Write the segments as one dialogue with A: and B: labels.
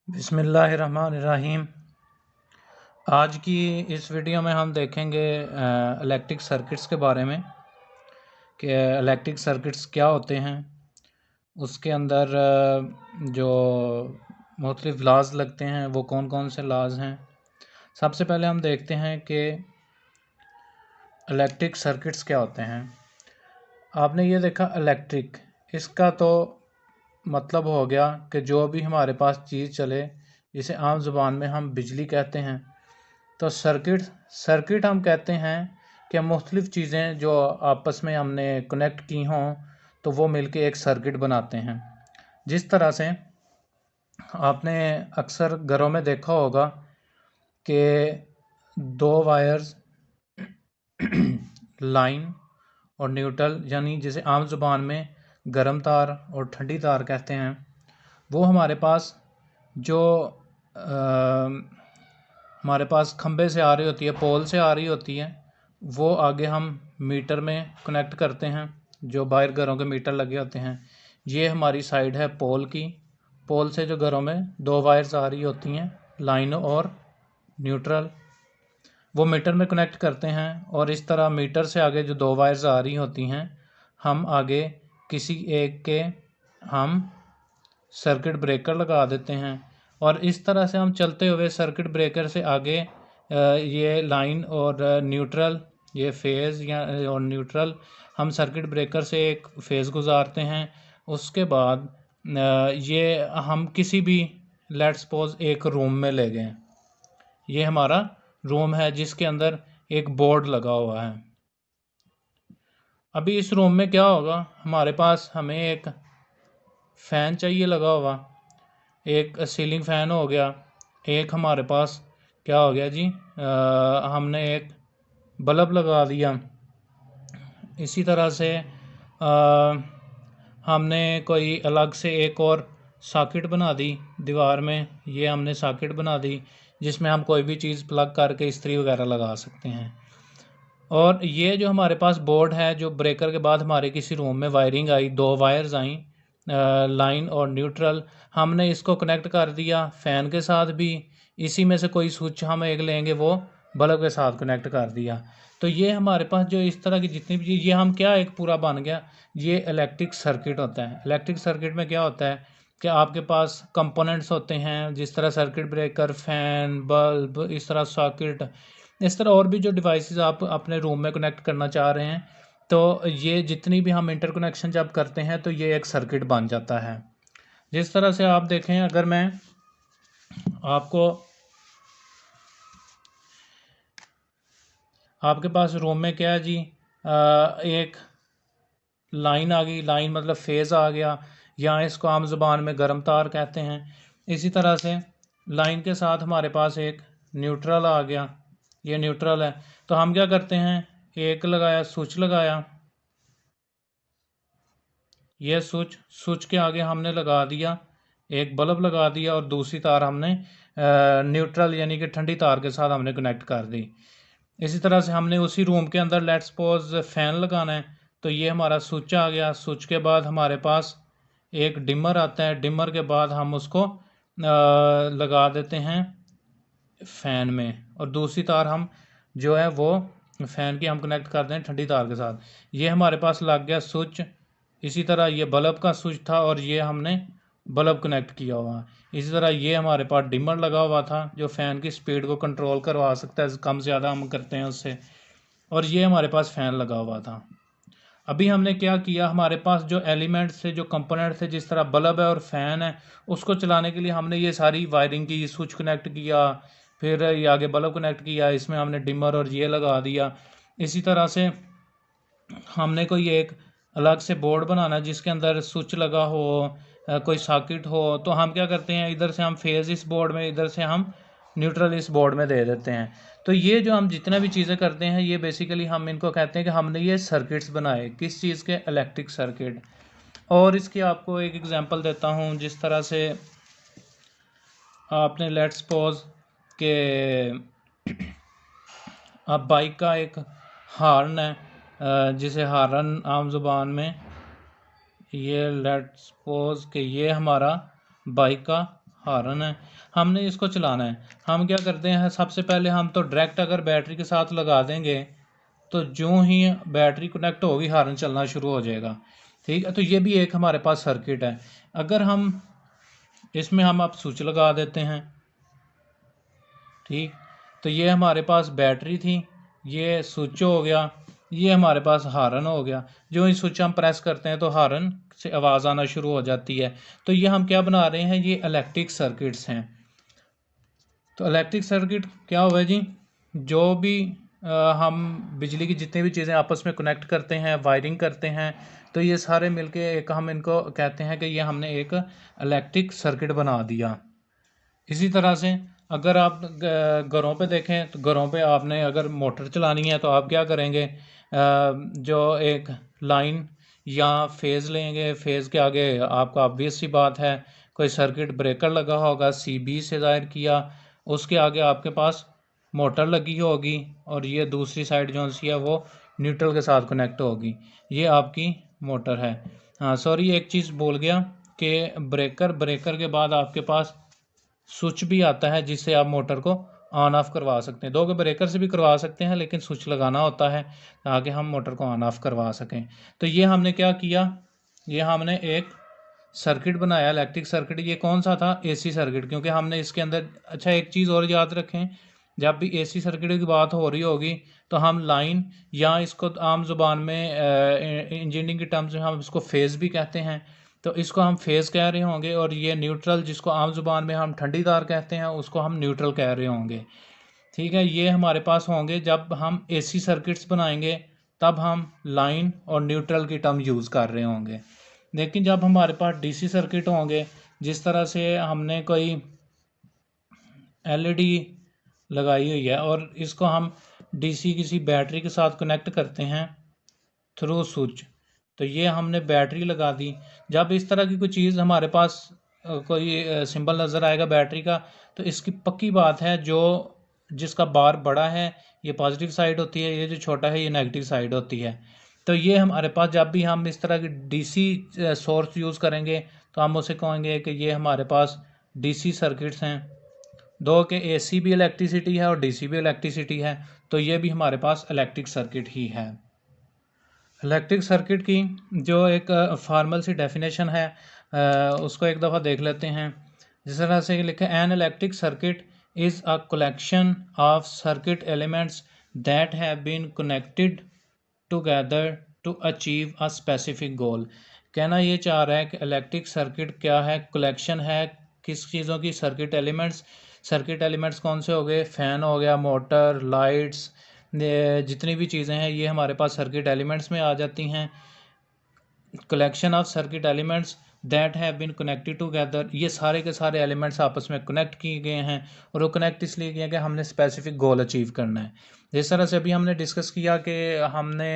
A: बिस्मिल्लाहिर्रहमानिर्रहीम। आज की इस वीडियो में हम देखेंगे इलेक्ट्रिक सर्किट्स के बारे में कि इलेक्ट्रिक सर्किट्स क्या होते हैं, उसके अंदर जो मुख्तलिफ लाज लगते हैं वो कौन कौन से लाज हैं। सबसे पहले हम देखते हैं कि इलेक्ट्रिक सर्किट्स क्या होते हैं। आपने ये देखा इलेक्ट्रिक, इसका तो मतलब हो गया कि जो भी हमारे पास चीज़ चले, जिसे आम ज़ुबान में हम बिजली कहते हैं। तो सर्किट हम कहते हैं कि मुख्तलिफ़ चीज़ें जो आपस में हमने कनेक्ट की हों तो वो मिलके एक सर्किट बनाते हैं। जिस तरह से आपने अक्सर घरों में देखा होगा कि दो वायर्स लाइन और न्यूट्रल, यानी जिसे आम ज़ुबान में गर्म तार और ठंडी तार कहते हैं, वो हमारे पास जो हमारे पास खंबे से आ रही होती है, पोल से आ रही होती है, वो आगे हम मीटर में कनेक्ट करते हैं। जो बाहर घरों के मीटर लगे होते हैं, ये हमारी साइड है पोल की। पोल से जो घरों में दो वायर्स आ रही होती हैं, लाइन और न्यूट्रल, वो मीटर में कनेक्ट करते हैं। और इस तरह मीटर से आगे जो दो वायर्स आ रही होती हैं, हम आगे किसी एक के हम सर्किट ब्रेकर लगा देते हैं। और इस तरह से हम चलते हुए सर्किट ब्रेकर से आगे ये लाइन और न्यूट्रल, ये फेज़ या और न्यूट्रल, हम सर्किट ब्रेकर से एक फेज़ गुजारते हैं। उसके बाद ये हम किसी भी, लेट्स सपोज एक रूम में ले गए। ये हमारा रूम है जिसके अंदर एक बोर्ड लगा हुआ है। अभी इस रूम में क्या होगा, हमारे पास हमें एक फ़ैन चाहिए लगा हुआ, एक सीलिंग फ़ैन हो गया, एक हमारे पास क्या हो गया जी, हमने एक बल्ब लगा दिया। इसी तरह से हमने कोई अलग से एक और सॉकेट बना दी दीवार में। ये हमने सॉकेट बना दी जिसमें हम कोई भी चीज़ प्लग करके इस्त्री वगैरह लगा सकते हैं। और ये जो हमारे पास बोर्ड है, जो ब्रेकर के बाद हमारे किसी रूम में वायरिंग आई, दो वायर्स आई, लाइन और न्यूट्रल, हमने इसको कनेक्ट कर दिया फ़ैन के साथ भी। इसी में से कोई स्विच हम एक लेंगे, वो बल्ब के साथ कनेक्ट कर दिया। तो ये हमारे पास जो इस तरह की जितनी भी, ये हम क्या एक पूरा बन गया, ये इलेक्ट्रिक सर्किट होता है। इलेक्ट्रिक सर्किट में क्या होता है कि आपके पास कंपोनेंट्स होते हैं, जिस तरह सर्किट ब्रेकर, फ़ैन, बल्ब, इस तरह सॉकेट, इस तरह और भी जो डिवाइसेस आप अपने रूम में कनेक्ट करना चाह रहे हैं। तो ये जितनी भी हम इंटरकनेक्शन जब करते हैं तो ये एक सर्किट बन जाता है। जिस तरह से आप देखें, अगर मैं आपको, आपके पास रूम में क्या है जी, एक लाइन आ गई, लाइन मतलब फेज़ आ गया, या इसको आम ज़ुबान में गर्म तार कहते हैं। इसी तरह से लाइन के साथ हमारे पास एक न्यूट्रल आ गया, ये न्यूट्रल है। तो हम क्या करते हैं, एक लगाया, स्विच लगाया, ये स्विच के आगे हमने लगा दिया एक बल्ब लगा दिया, और दूसरी तार हमने न्यूट्रल यानी कि ठंडी तार के साथ हमने कनेक्ट कर दी। इसी तरह से हमने उसी रूम के अंदर लेट्स सपोज फ़ैन लगाना है, तो ये हमारा स्विच आ गया। स्विच के बाद हमारे पास एक डिमर आता है, डिमर के बाद हम उसको लगा देते हैं फ़ैन में, और दूसरी तार हम जो है वो फ़ैन की हम कनेक्ट कर दें ठंडी तार के साथ। ये हमारे पास लग गया स्विच। इसी तरह ये बल्ब का स्विच था और ये हमने बल्ब कनेक्ट किया हुआ। इसी तरह ये हमारे पास डिमर लगा हुआ था जो फ़ैन की स्पीड को कंट्रोल करवा सकता है, कम ज़्यादा हम करते हैं उससे। और ये हमारे पास फ़ैन लगा हुआ था। अभी हमने क्या किया, हमारे पास जो एलिमेंट्स थे, जो कंपोनेंट थे, जिस तरह बल्ब है और फ़ैन है, उसको चलाने के लिए हमने ये सारी वायरिंग की, स्विच कनेक्ट किया, फिर ये आगे बल्ब कनेक्ट किया, इसमें हमने डिमर और ये लगा दिया। इसी तरह से हमने कोई एक अलग से बोर्ड बनाना जिसके अंदर स्विच लगा हो, कोई सॉकेट हो, तो हम क्या करते हैं, इधर से हम फेज़ इस बोर्ड में, इधर से हम न्यूट्रल इस बोर्ड में दे देते हैं। तो ये जो हम जितना भी चीज़ें करते हैं, ये बेसिकली हम इनको कहते हैं कि हमने ये सर्किट्स बनाए, किस चीज़ के, इलेक्ट्रिक सर्किट। और इसकी आपको एक एग्जांपल देता हूँ। जिस तरह से आपने लेट्स सपोज के अब बाइक का एक हॉर्न है, जिसे हॉर्न आम ज़ुबान में, ये लेट्स सपोज कि ये हमारा बाइक का हारन है, हमने इसको चलाना है। हम क्या करते हैं, सबसे पहले हम तो डायरेक्ट अगर बैटरी के साथ लगा देंगे तो जो ही बैटरी कनेक्ट होगी हारन चलना शुरू हो जाएगा। ठीक है, तो ये भी एक हमारे पास सर्किट है। अगर हम इसमें हम अब स्विच लगा देते हैं, ठीक, तो ये हमारे पास बैटरी थी, ये स्विच हो गया, ये हमारे पास हारन हो गया। जो ही स्विच हम प्रेस करते हैं तो हारन से आवाज़ आना शुरू हो जाती है। तो ये हम क्या बना रहे हैं, ये इलेक्ट्रिक सर्किट्स हैं। तो इलेक्ट्रिक सर्किट क्या हुआ जी, जो भी हम बिजली की जितनी भी चीज़ें आपस में कनेक्ट करते हैं, वायरिंग करते हैं, तो ये सारे मिलके एक हम इनको कहते हैं कि ये हमने एक इलेक्ट्रिक सर्किट बना दिया। इसी तरह से अगर आप घरों पे देखें तो घरों पे आपने अगर मोटर चलानी है तो आप क्या करेंगे, जो एक लाइन या फेज़ लेंगे, फेज़ के आगे आपका ऑब्वियस सी बात है कोई सर्किट ब्रेकर लगा होगा, CB से ज़ाहिर किया, उसके आगे आपके पास मोटर लगी होगी और ये दूसरी साइड जो सी है वो न्यूट्रल के साथ कनेक्ट होगी, ये आपकी मोटर है। हाँ सॉरी, एक चीज़ बोल गया कि ब्रेकर के बाद आपके पास स्विच भी आता है जिससे आप मोटर को ऑन ऑफ करवा सकते हैं। दो के ब्रेकर से भी करवा सकते हैं लेकिन स्विच लगाना होता है ताकि हम मोटर को ऑन ऑफ करवा सकें। तो ये हमने क्या किया, ये हमने एक सर्किट बनाया, इलेक्ट्रिक सर्किट। ये कौन सा था, AC सर्किट, क्योंकि हमने इसके अंदर, अच्छा एक चीज़ और याद रखें, जब भी AC सर्किट की बात हो रही होगी तो हम लाइन या इसको आम जुबान में इंजीनियरिंग की टर्म्स में हम इसको फेज़ भी कहते हैं, तो इसको हम फेज़ कह रहे होंगे, और ये न्यूट्रल जिसको आम जुबान में हम ठंडी तार कहते हैं उसको हम न्यूट्रल कह रहे होंगे। ठीक है, ये हमारे पास होंगे जब हम AC सर्किट्स बनाएंगे, तब हम लाइन और न्यूट्रल की टर्म यूज़ कर रहे होंगे। लेकिन जब हमारे पास DC सर्किट होंगे, जिस तरह से हमने कोई LED लगाई हुई है और इसको हम DC किसी बैटरी के साथ कनेक्ट करते हैं थ्रू स्विच, तो ये हमने बैटरी लगा दी। जब इस तरह की कोई चीज़ हमारे पास कोई सिंबल नज़र आएगा बैटरी का, तो इसकी पक्की बात है जो जिसका बार बड़ा है ये पॉजिटिव साइड होती है, ये जो छोटा है ये नेगेटिव साइड होती है। तो ये हमारे पास जब भी हम इस तरह की DC सोर्स यूज़ करेंगे तो हम उसे कहेंगे कि ये हमारे पास DC सर्किट्स हैं। दो के AC भी इलेक्ट्रिसिटी है और DC भी इलेक्ट्रिसिटी है, तो ये भी हमारे पास इलेक्ट्रिक सर्किट ही है। इलेक्ट्रिक सर्किट की जो एक फॉर्मल सी डेफिनेशन है उसको एक दफ़ा देख लेते हैं। जिस तरह से लिखा है, an electric circuit is a collection of circuit elements that have been connected together to achieve a specific goal. कहना ये चाह रहा है कि इलेक्ट्रिक सर्किट क्या है, कलेक्शन है किस चीज़ों की, सर्किट एलिमेंट्स। सर्किट एलिमेंट्स कौन से हो गए, फ़ैन हो गया, मोटर, लाइट्स, जितनी भी चीज़ें हैं ये हमारे पास सर्किट एलिमेंट्स में आ जाती हैं। Collection of circuit elements that have been connected together, ये सारे के सारे एलिमेंट्स आपस में कनेक्ट किए गए हैं, और वो कनेक्ट इसलिए किए कि हमने स्पेसिफिक गोल अचीव करना है। जिस तरह से अभी हमने डिस्कस किया कि हमने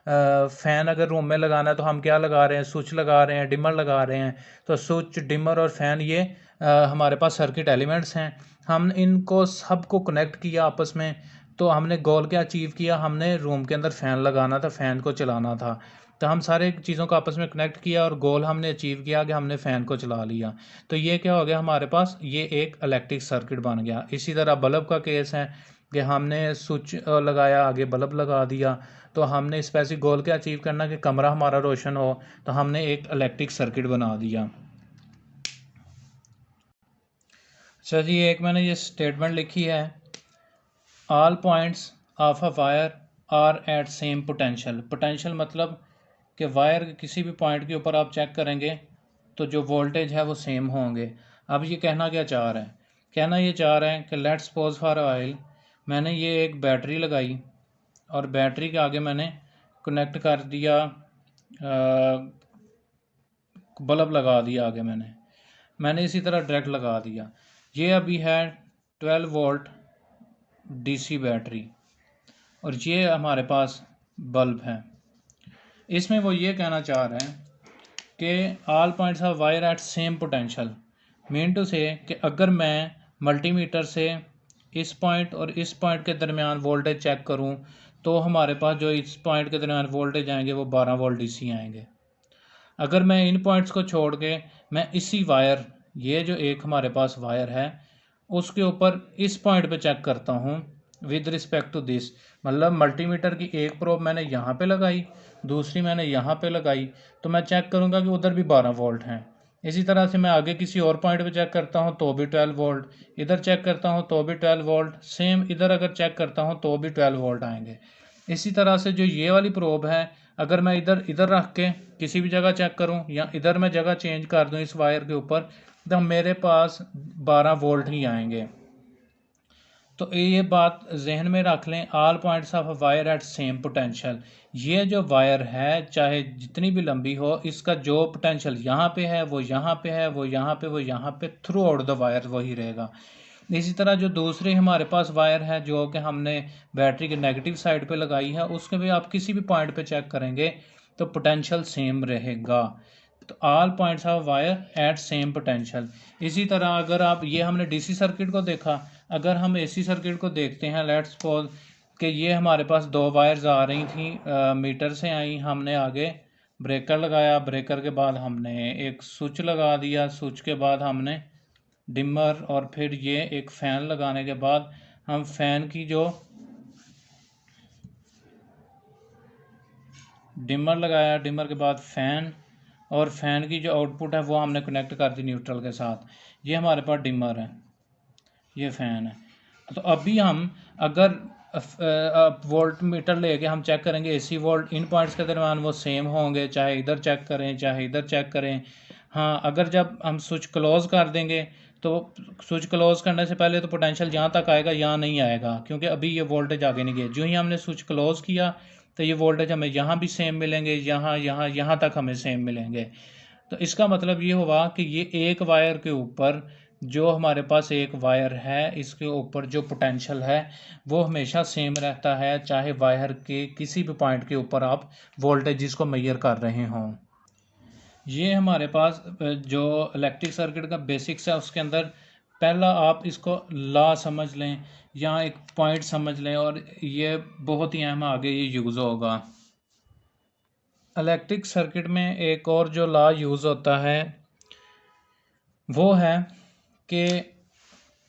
A: फ़ैन अगर रूम में लगाना है तो हम क्या लगा रहे हैं, स्विच लगा रहे हैं, डिमर लगा रहे हैं। तो स्विच, डिमर और फ़ैन ये हमारे पास सर्किट एलिमेंट्स हैं। हम इनको सबको कनेक्ट किया आपस में, तो हमने गोल क्या अचीव किया, हमने रूम के अंदर फ़ैन लगाना था, फ़ैन को चलाना था। तो हम सारे चीज़ों को आपस में कनेक्ट किया और गोल हमने अचीव किया कि हमने फ़ैन को चला लिया। तो ये क्या हो गया हमारे पास, ये एक इलेक्ट्रिक सर्किट बन गया। इसी तरह बल्ब का केस है कि हमने स्विच लगाया, आगे बल्ब लगा दिया, तो हमने स्पेसिफिक गोल क्या अचीव करना कि कमरा हमारा रोशन हो, तो हमने एक इलेक्ट्रिक सर्किट बना दिया। अच्छा जी, एक मैंने ये स्टेटमेंट लिखी है, all points of a wire are at same potential. Potential मतलब कि वायर के किसी भी पॉइंट के ऊपर आप चेक करेंगे तो जो वोल्टेज है वो सेम होंगे। अब ये कहना क्या चाह रहा है, कहना ये चाह रहा है कि लेट्स सपोज फॉर ऑयल, मैंने ये एक बैटरी लगाई और बैटरी के आगे मैंने कनेक्ट कर दिया, बल्ब लगा दिया आगे मैंने इसी तरह डायरेक्ट लगा दिया। ये अभी है 12 वोल्ट DC बैटरी और ये हमारे पास बल्ब है। इसमें वो ये कहना चाह रहे हैं कि all points of wire at same potential, mean to say कि अगर मैं मल्टीमीटर से इस पॉइंट और इस पॉइंट के दरमियान वोल्टेज चेक करूं तो हमारे पास जो इस पॉइंट के दरमियान वोल्टेज आएंगे वो 12 वोल्ट DC आएंगे। अगर मैं इन पॉइंट्स को छोड़ के मैं इसी वायर ये जो एक हमारे पास वायर है उसके ऊपर इस पॉइंट पे चेक करता हूँ विद रिस्पेक्ट टू दिस, मतलब मल्टीमीटर की एक प्रोब मैंने यहाँ पे लगाई, दूसरी मैंने यहाँ पे लगाई, तो मैं चेक करूँगा कि उधर भी 12 वोल्ट हैं। इसी तरह से मैं आगे किसी और पॉइंट पे चेक करता हूँ तो भी 12 वोल्ट, इधर चेक करता हूँ तो भी 12 वोल्ट, सेम इधर अगर चेक करता हूँ तो भी 12 वोल्ट आएंगे। इसी तरह से जो ये वाली प्रोब है, अगर मैं इधर इधर रख के किसी भी जगह चेक करूं या इधर मैं जगह चेंज कर दूं इस वायर के ऊपर, तो मेरे पास 12 वोल्ट ही आएंगे। तो ये बात जहन में रख लें, all points of a wire at same potential. ये जो वायर है चाहे जितनी भी लंबी हो, इसका जो पोटेंशियल यहाँ पे है वो यहाँ पे है, वो यहाँ पे, वो यहाँ पे, थ्रू आउट द वायर वही रहेगा। इसी तरह जो दूसरी हमारे पास वायर है जो कि हमने बैटरी के नेगेटिव साइड पे लगाई है, उसके भी आप किसी भी पॉइंट पे चेक करेंगे तो पोटेंशियल सेम रहेगा। तो all points of wire at same potential. इसी तरह अगर आप, ये हमने डीसी सर्किट को देखा, अगर हम एसी सर्किट को देखते हैं, लेट्स सपोज कि ये हमारे पास दो वायर्स आ रही थी, मीटर से आई, हमने आगे ब्रेकर लगाया, ब्रेकर के बाद हमने एक स्विच लगा दिया, स्विच के बाद हमने डिमर, और फिर ये एक फ़ैन लगाने के बाद हम फ़ैन की जो डिमर लगाया, डिमर के बाद फ़ैन, और फ़ैन की जो आउटपुट है वो हमने कनेक्ट कर दी न्यूट्रल के साथ। ये हमारे पास डिमर है, ये फ़ैन है। तो अभी हम अगर वोल्ट मीटर लेके हम चेक करेंगे एसी वोल्ट, इन पॉइंट्स के दरमियान वो सेम होंगे, चाहे इधर चेक करें चाहे इधर चेक करें। हाँ, अगर जब हम स्विच क्लोज़ कर देंगे तो स्विच क्लोज़ करने से पहले तो पोटेंशियल यहाँ तक आएगा, यहाँ नहीं आएगा, क्योंकि अभी ये वोल्टेज आगे नहीं गए। जो ही हमने स्विच क्लोज़ किया तो ये वोल्टेज हमें यहाँ भी सेम मिलेंगे, यहाँ यहाँ यहाँ तक हमें सेम मिलेंगे। तो इसका मतलब ये हुआ कि ये एक वायर के ऊपर, जो हमारे पास एक वायर है इसके ऊपर जो पोटेंशियल है वो हमेशा सेम रहता है, चाहे वायर के किसी भी पॉइंट के ऊपर आप वोल्टेज जिसको मेजर कर रहे हों। ये हमारे पास जो इलेक्ट्रिक सर्किट का बेसिक्स है उसके अंदर पहला आप इसको लॉ समझ लें या एक पॉइंट समझ लें, और ये बहुत ही अहम आगे ये यूज़ होगा। इलेक्ट्रिक सर्किट में एक और जो लॉ यूज़ होता है वो है कि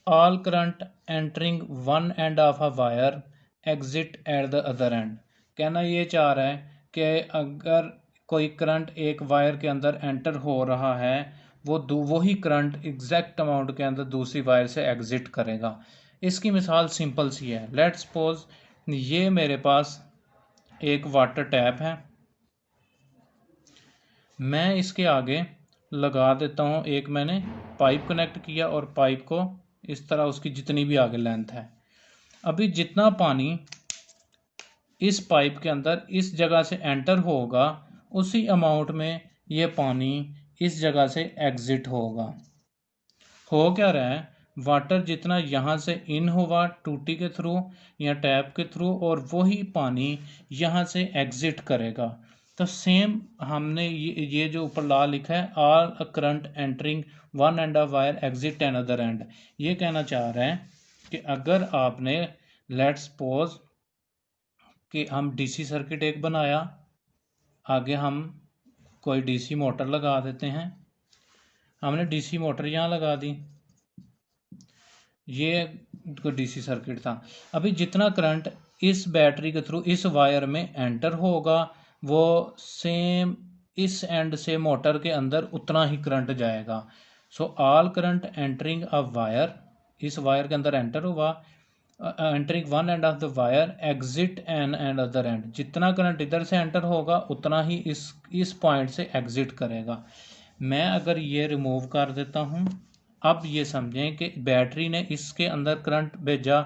A: all current entering one end of a wire exit at the other and. कहना ये चाह रहा है कि अगर कोई करंट एक वायर के अंदर एंटर हो रहा है, वही करंट एग्जैक्ट अमाउंट के अंदर दूसरी वायर से एग्जिट करेगा। इसकी मिसाल सिंपल सी है। लेट्स सपोज ये मेरे पास एक वाटर टैप है, मैं इसके आगे लगा देता हूँ एक, मैंने पाइप कनेक्ट किया और पाइप को इस तरह उसकी जितनी भी आगे लेंथ है, अभी जितना पानी इस पाइप के अंदर इस जगह से एंटर होगा उसी अमाउंट में ये पानी इस जगह से एग्ज़िट होगा। हो क्या रहा है, वाटर जितना यहाँ से इन हुआ टूटी के थ्रू या टैप के थ्रू, और वही पानी यहाँ से एग्ज़िट करेगा। तो सेम हमने ये जो ऊपर लॉ लिखा है, all current entering one end of wire exit another and, ये कहना चाह रहे हैं कि अगर आपने लेट्स सपोज कि हम डीसी सर्किट एक बनाया, आगे हम कोई डीसी मोटर लगा देते हैं, हमने डीसी मोटर यहाँ लगा दी, ये डीसी सर्किट था। अभी जितना करंट इस बैटरी के थ्रू इस वायर में एंटर होगा वो सेम इस एंड से मोटर के अंदर उतना ही करंट जाएगा। So all current entering a wire, इस वायर के अंदर एंटर हुआ, entering one end of the wire exit an end other end, जितना करंट इधर से एंटर होगा उतना ही इस पॉइंट से एग्जिट करेगा। मैं अगर ये रिमूव कर देता हूँ, अब ये समझें कि बैटरी ने इसके अंदर करंट भेजा,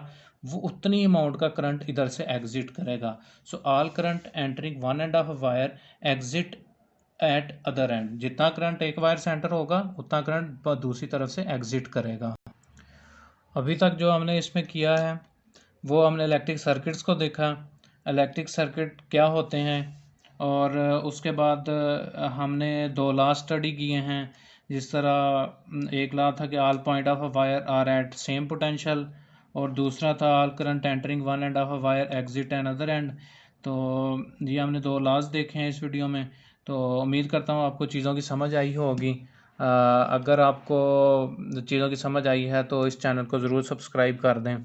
A: वो उतनी अमाउंट का करंट इधर से एग्जिट करेगा। सो all current entering one end of wire exit eight other end, जितना करंट एक वायर से एंटर होगा उतना करंट दूसरी तरफ से एग्जिट करेगा। अभी तक जो हमने इसमें किया है वो हमने इलेक्ट्रिक सर्किट्स को देखा, इलेक्ट्रिक सर्किट क्या होते हैं, और उसके बाद हमने दो लॉ स्टडी किए हैं। जिस तरह एक लॉ था कि all point of a wire are at same potential, और दूसरा था all current entering one end of a wire exit an other end. तो ये हमने दो लॉज देखे हैं इस वीडियो में। तो उम्मीद करता हूँ आपको चीज़ों की समझ आई होगी। अगर आपको चीज़ों की समझ आई है तो इस चैनल को ज़रूर सब्सक्राइब कर दें।